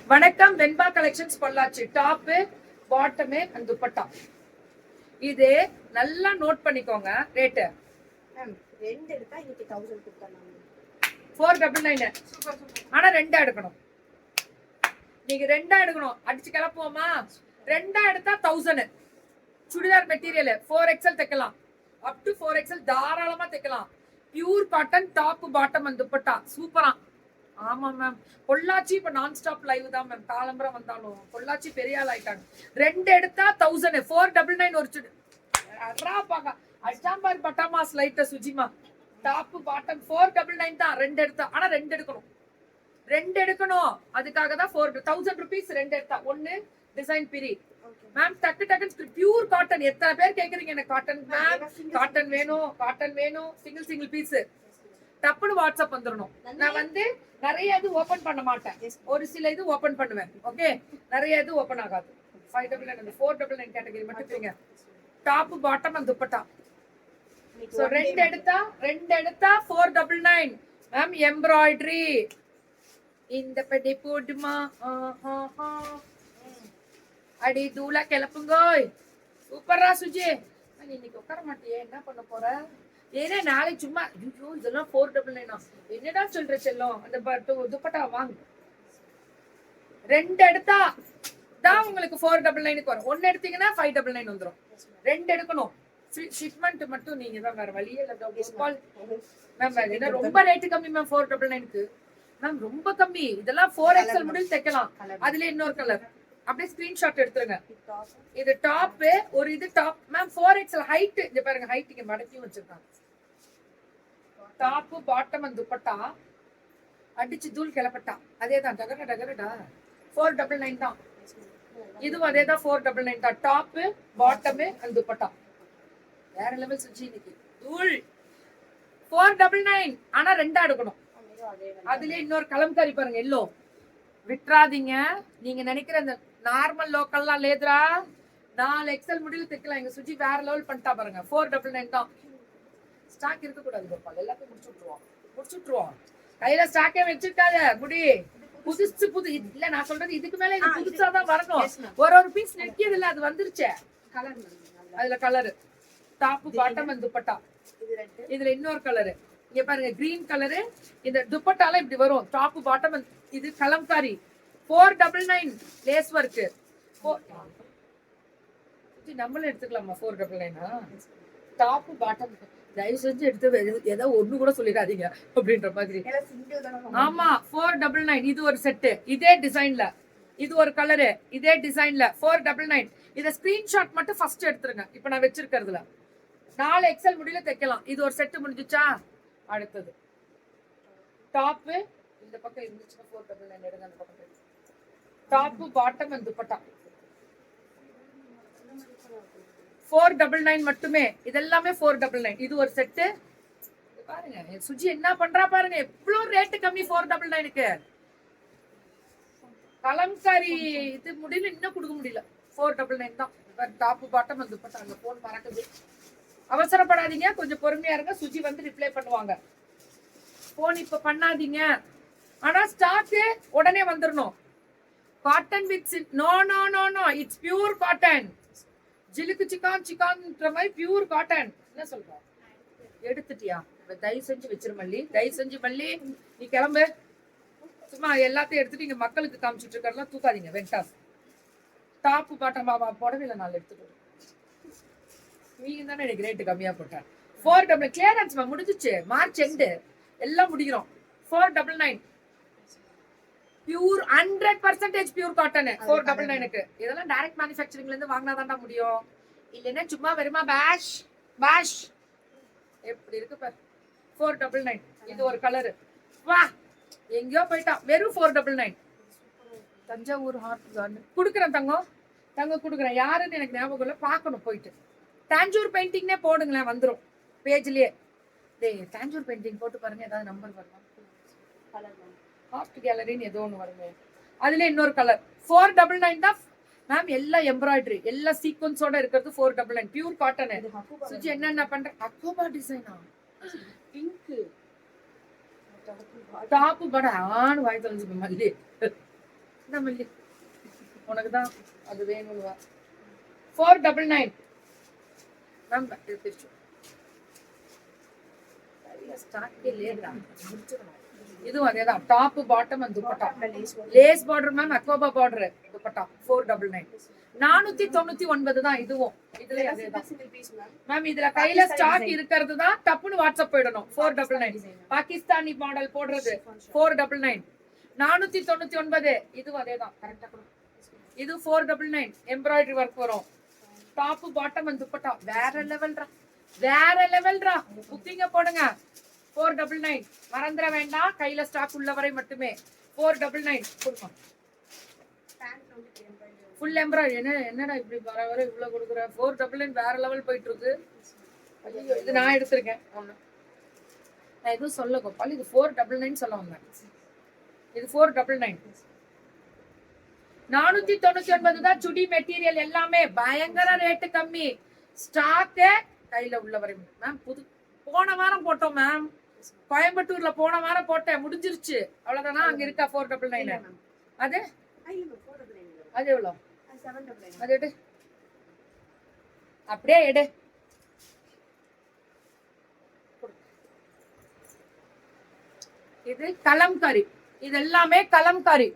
வணக்கம், Venba collections Pollachi. Top, bottom and dupatta. இது நல்லா நோட் பண்ணிக்கோங்க. ரேட்டு ரெண்டு எடுத்தா இன்னைக்கு 1000 கொடுத்தலாம். 499. ஆனா ரெண்டா எடுக்கணும். நீங்க ரெண்டா எடுக்கணும். அடிச்சு கிளப்புவோமா? ரெண்டா எடுத்தா 1000. சுடிதார் மெட்டீரியல் 4XL தைக்கலாம். அப் டு 4XL தாராளமா தைக்கலாம். Pure cotton top bottom and dupatta. சூப்பரா. ஆமா மேம், பொள்ளாச்சி இப்ப நான் ஸ்டாப் லைவ் தான் மேம். காலம்பரம் வந்தாலும் பொள்ளாச்சி பெரிய ஆள் ஆயிட்டாங்க. ரெண்டு எடுத்தா 1000. 499 ஒரு சுடி. அஷ்டாம்பார் பட்டாமாஸ் லைட்ட சுஜிமா. டாப் பாட்டம் 499 தான். ரெண்டு எடுத்தா. ஆனா ரெண்டு எடுக்கணும். ரெண்டு எடுக்கணும். அதுக்காக தான் 4000 rupees. ரெண்டு எடுத்தா. ஒன்னு டிசைன் பிரி மேம். டக்கு டக்கு பியூர் காட்டன். எத்தனை பேர் கேக்குறீங்க எனக்கு காட்டன் மேம்? காட்டன் வேணும், காட்டன் வேணும். Single piece. டப்புனு வாட்ஸ்அப் வந்துடணும். நான் வந்து நிறைய இது ஓபன் பண்ண மாட்டேன். ஒரு சில இது ஓபன் பண்ணுவேன். ஓகே, நிறைய இது ஓபன் ஆகாது. 599 and 499 கேட்டகரி மட்டும் பிரிங்க. Top bottom and dupatta. So ரெண்டு எடுத்தா 499 மேம். எம்ப்ராய்டரி இந்த பெட்டி போடுமா? அடி தூளா கிளப்புங்கோய். சூப்பரா சுஜி. இன்னைக்கு உட்கார மாட்டியே, என்ன பண்ண போற? ஏன்னா நாளைக்கு சும்மா ஐயோ இதெல்லாம் 499. என்னடா சொல்ற செல்லம்? அந்த துப்பட்டா வாங்க. ரெண்டு எடுத்தா தான் உங்களுக்கு 499 வரும். ஒன்னு எடுத்தீங்கன்னா 599 வந்துடும். ரெண்டு எடுக்கணும். ஷிப்மெண்ட் மட்டும் நீங்க தான், வேற வழியே இல்ல மேம். ரொம்ப ரேட்டு கம்மி மேம் 499க்கு மேம். ரொம்ப கம்மி. இதெல்லாம் 4XL முடிவு தைக்கலாம். அதுல இன்னொரு கலர். அப்படியே ஸ்கிரீன்ஷாட் எடுத்துருங்க. இது டாப், ஒரு இது டாப் மேம். 4XL height. இங்க பாருங்க, ஹைட் இங்க மடக்கியும் வச்சிருக்காங்க. Top bottom and dupatta. அடிச்சு தூள் கிளப்பட்டா. அதேதான் டகரடா 499 தான். இதுவும் அதேதான் 499 தான். Top bottom and dupatta. வேற லெவல் சுஜி இன்னைக்கு தூள். 499 ஆனா ரெண்டா எடுக்கணும். அதுல இன்னொரு கலம்காரி பாருங்க, எல்லோ. விட்டுறாதீங்க. நீங்க நினைக்கிற அந்த நார்மல் லோக்கல்லாம் லேதுரா 4XL முடியல தைக்கலாம். எங்க சுஜி வேற லெவல் பண்ணிட்டா பாருங்க. 499 தான். ஸ்டாக் இருக்க கூடாது கோபால். எல்லாத்தையும் முடிச்சு விட்டுருவோம். கையில ஸ்டாக்கே வச்சிருக்காத. முடி புது இல்ல. நான் சொல்றது இதுக்கு மேல இது புதுசாதான் வரணும். ஒரு பீஸ் நெக்கியது இல்ல, அது வந்துருச்சே. அதுல colour top bottom and dupatta. இதுல இன்னொரு கலரு இங்க பாருங்க, கிரீன் கலரு. இந்த துப்பட்டால இப்படி வரும். Top bottom. இது கலம்காரி 499 லேஸ் ஒர்க். நம்மளும் எடுத்துக்கலாமா 499? டாப்பு பாட்டம் தயவு செஞ்சு எடுத்து ஏதோ ஒண்ணு கூட சொல்லிடாதீங்க அப்படின்ற மாதிரி. ஆமா 499. இது ஒரு செட்டு இதே டிசைன்ல. இது ஒரு கலரு இதே டிசைன்ல 499. இத ஸ்கிரீன்ஷாட் மட்டும் ஃபர்ஸ்ட் எடுத்துருங்க. இப்ப நான் வச்சிருக்கிறதுல 4XL முடியல தைக்கலாம். இது ஒரு செட்டு முடிஞ்சுச்சா? அடுத்தது டாப். இந்த பக்கம் இருந்துச்சுன்னா 499 எடுங்க. அந்த பக்கம் டாப் பாட்டம் அண்ட் துப்பட்டா 499 மட்டுமே. இதெல்லாமே 499. இது ஒரு செட்டு. பாருங்க சுஜி என்ன பண்றா பாருங்க. எவ்வளவு ரேட்டு கம்மி 499க்கு. கலம்காரி இது முடியல, இன்னும் கொடுக்க முடியல. 499 தான். Top bottom and dupatta. அந்த போன் பறக்குது. அவசரப்படாதீங்க, கொஞ்சம் பொறுமையா இருங்க. சுஜி வந்து ரிப்ளை பண்ணுவாங்க. போன் இப்ப பண்ணாதீங்க. ஆனா ஸ்டாக் உடனே வந்துடணும். Cotton with no no no no it's pure cotton. ஜிலுக்கு சிக்கான்ற மாதிரி பியூர் காட்டன். என்ன சொல்ற? எடுத்துட்டியா? தயவு செஞ்சு வச்சிரு மல்லி. தயவு செஞ்சு மல்லி நீ கிளம்பு. சும்மா எல்லாத்தையும் எடுத்துட்டு இங்க மக்களுக்கு காமிச்சிட்டு இருக்கலாம். தூக்காதீங்க. வெண்டாஸ் டாப்பு பாட்டம் பாபா போடவே இல்லை. நாலு எடுத்துட்டு நீங்க தானே எனக்கு ரேட்டு கம்மியா போட்டேன். 499 கிளியரன்ஸ் முடிஞ்சிச்சு. மார்ச் எண்டு எல்லாம் முடிக்கிறோம். 499 பியூர் 100% பியூர் காட்டன் 499க்கு. இதெல்லாம் டைரக்ட் மேனுஃபேக்சரிங்ல இருந்து வாங்கினாதான்டா முடியும். இல்லைன்னா சும்மா வெறுமா பேஷ் எப்படி இருக்கு பாரு. 499. இது ஒரு கலரு. வா எங்கயோ போயிட்டா. வெறும் 499. தஞ்சாவூர் ஹார்ட் குடுக்குறேன். தங்கம் குடுக்குறேன். யாருன்னு எனக்கு ஞாபகம் இல்லை. பார்க்கணும் போயிட்டு. தாஞ்சூர் பெயிண்டிங்னே போடுங்களேன், வந்துடும் பேஜ்லயே. தாஞ்சூர் பெயிண்டிங் போட்டு பாருங்க, ஏதாவது நம்பர் வருமா? ஹார்ட் கேலரின்னு ஏதோ ஒன்று வருங்க. அதுல இன்னொரு கலர் 499 தான் மேம். எல்லாம் எம்ப்ராய்டரி, எல்லாம் சீக்வன்ஸோட இருக்கிறது 499 பியூர் காட்டன். சுஜி என்னென்ன பண்ற? அக்கோபா டிசைனா பிங்க் டாப்பு பட ஆண் வாய் தொலைஞ்சு மல்லி. இந்த மில்லி உனக்கு தான் அது வேணும்னு 499 மேம் இது பிரிச்சு ஸ்டார்ட்ல லேடா இதுவும் அதேதான் top bottom and dupatta lace border ma'am அக்வாபா பார்டர் துப்பட்டா 499 499 தான் இதுவும் இதுல அதேதான் சிங்கிள் பீஸ் மேம். மேம் இதுல கையில ஸ்டாக் இருக்கிறது தான் டப்புன்னு வாட்ஸ்அப் போயிடணும் 499 பாகிஸ்தானி மாடல் போடுறது 499 499 இதுவும் அதேதான் கரெக்டா கூட இது 499 எம்ப்ராய்டரி ஒர்க் வரும் டாப் பாட்டம் அண்ட் துப்பட்டா வேற லெவல்ரா புக்கிங்க போடுங்க 499 மறந்துட வேண்டாம் கையில ஸ்டாக் உள்ளவரை மட்டுமே 499 கொடுங்க பேண்ட் வந்து embroidery. ஃபுல் எம்ப்ராய்டரி என்னடா இப்படி வர இவ்வளவு கொடுக்குற 499 வேற லெவல் போயிட்டு இருக்கு ஐயோ இது நான் எடுத்திருக்கேன் ஒண்ணு நான் எதுவும் சொல்ல கோபால் இது 499 சொல்ல வந்தேன் இது 499 499 தான் சுடி மெட்டீரியல் எல்லாமே பயங்கர ரேட்டு கம்மி ஸ்டாக் கையில உள்ளவரை மேம் புது போன வாரம் போட்டோம் மேம் கோயம்புத்தூர்ல போன வாரம் போட்டேன் முடிஞ்சிருச்சு அவ்வளவுதானா அங்க இருக்கா 499 அது ஐயோ 499. அது எவ்வளவு 799. அது எடு அப்படியே எடு இது கலம்காரி இது எல்லாமே கலம்காரி